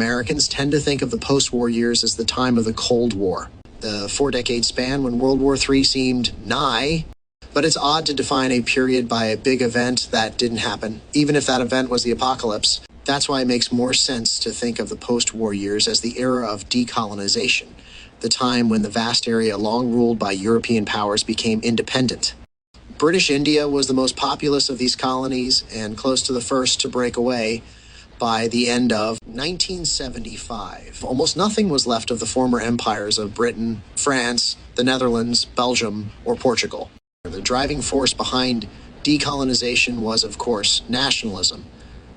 Americans tend to think of the post-war years as the time of the Cold War, the 4-decade span when World War III seemed nigh. But it's odd to define a period by a big event that didn't happen, even if that event was the apocalypse. That's why it makes more sense to think of the post-war years as the era of decolonization, the time when the vast area long ruled by European powers became independent. British India was the most populous of these colonies and close to the first to break away. By the end of 1975, almost nothing was left of the former empires of Britain, France, the Netherlands, Belgium, or Portugal. The driving force behind decolonization was, of course, nationalism.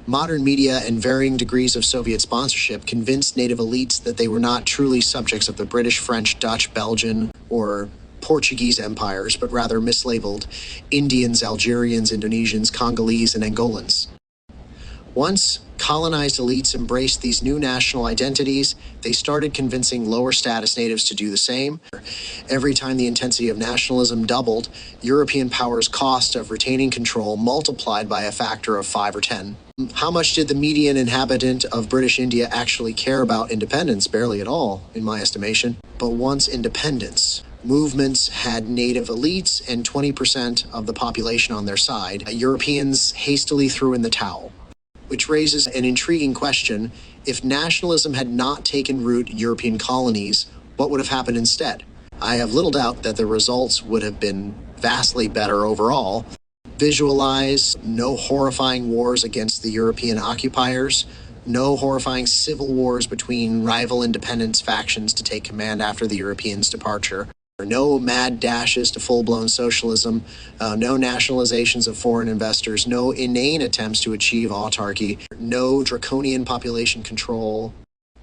Modern media and varying degrees of Soviet sponsorship convinced native elites that they were not truly subjects of the British, French, Dutch, Belgian, or Portuguese empires, but rather mislabeled Indians, Algerians, Indonesians, Congolese, and Angolans. Once colonized elites embraced these new national identities, they started convincing lower status natives to do the same. Every time the intensity of nationalism doubled, European powers' cost of retaining control multiplied by a factor of 5 or 10. How much did the median inhabitant of British India actually care about independence? Barely at all, in my estimation. But once independence, movements had native elites and 20% of the population on their side. Europeans hastily threw in the towel. Which raises an intriguing question. If nationalism had not taken root in European colonies, what would have happened instead? I have little doubt that the results would have been vastly better overall. Visualize no horrifying wars against the European occupiers, no horrifying civil wars between rival independence factions to take command after the Europeans' departure. No mad dashes to full-blown socialism, no nationalizations of foreign investors, no inane attempts to achieve autarky, no draconian population control.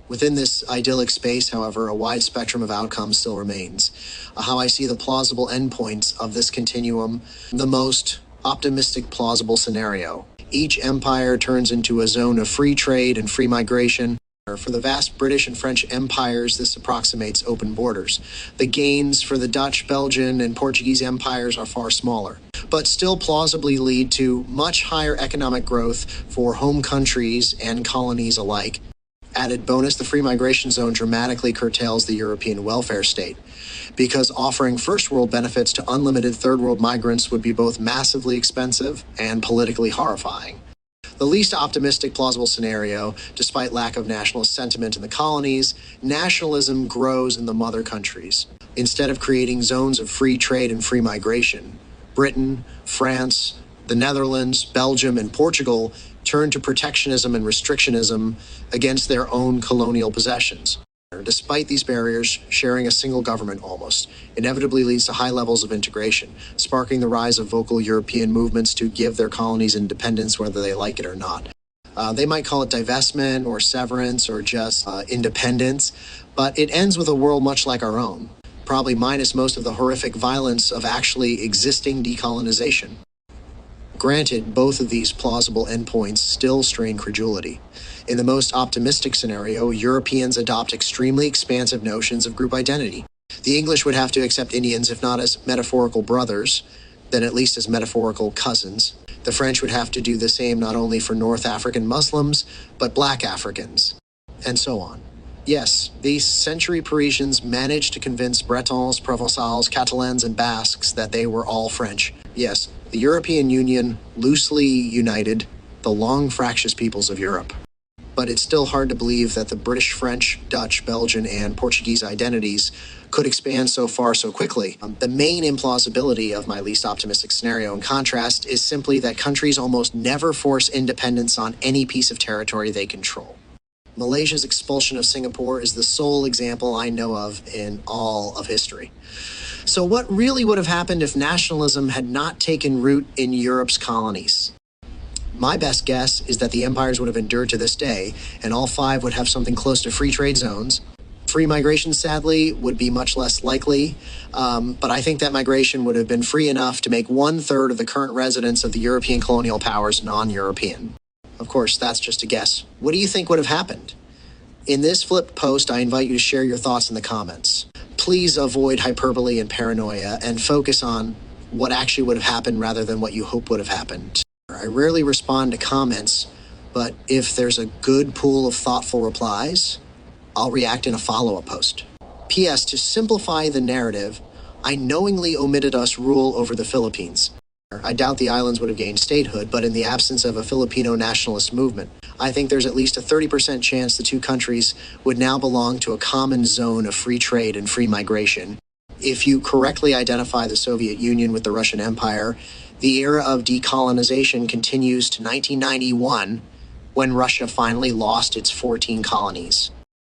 Within this idyllic space, however, a wide spectrum of outcomes still remains. How I see the plausible endpoints of this continuum, the most optimistic plausible scenario. Each empire turns into a zone of free trade and free migration. For the vast British and French empires, this approximates open borders. The gains for the Dutch, Belgian, and Portuguese empires are far smaller, but still plausibly lead to much higher economic growth for home countries and colonies alike. Added bonus, the free migration zone dramatically curtails the European welfare state, because offering first world benefits to unlimited third world migrants would be both massively expensive and politically horrifying. The least optimistic plausible scenario, despite lack of nationalist sentiment in the colonies, nationalism grows in the mother countries. Instead of creating zones of free trade and free migration, Britain, France, the Netherlands, Belgium, and Portugal turn to protectionism and restrictionism against their own colonial possessions. Despite these barriers, sharing a single government almost inevitably leads to high levels of integration, sparking the rise of vocal European movements to give their colonies independence whether they like it or not. They might call it divestment or severance or just independence, but it ends with a world much like our own, probably minus most of the horrific violence of actually existing decolonization. Granted, both of these plausible endpoints still strain credulity. In the most optimistic scenario, Europeans adopt extremely expansive notions of group identity. The English would have to accept Indians, if not as metaphorical brothers, then at least as metaphorical cousins. The French would have to do the same not only for North African Muslims, but Black Africans, and so on. Yes, these century Parisians managed to convince Bretons, Provençals, Catalans, and Basques that they were all French. Yes, the European Union loosely united the long fractious peoples of Europe. But it's still hard to believe that the British, French, Dutch, Belgian, and Portuguese identities could expand so far so quickly. The main implausibility of my least optimistic scenario, in contrast, is simply that countries almost never force independence on any piece of territory they control. Malaysia's expulsion of Singapore is the sole example I know of in all of history. So what really would have happened if nationalism had not taken root in Europe's colonies? My best guess is that the empires would have endured to this day, and all 5 would have something close to free trade zones. Free migration, sadly, would be much less likely, but I think that migration would have been free enough to make 1/3 of the current residents of the European colonial powers non-European. Of course, that's just a guess. What do you think would have happened? In this flipped post, I invite you to share your thoughts in the comments. Please avoid hyperbole and paranoia and focus on what actually would have happened rather than what you hope would have happened. I rarely respond to comments But if there's a good pool of thoughtful replies, I'll react in a follow-up post. P.S. To simplify the narrative, I knowingly omitted us rule over the Philippines. I doubt the islands would have gained statehood, but in the absence of a Filipino nationalist movement, I think there's at least a 30% chance the two countries would now belong to a common zone of free trade and free migration. If you correctly identify the Soviet Union with the Russian Empire, the era of decolonization continues to 1991, when Russia finally lost its 14 colonies.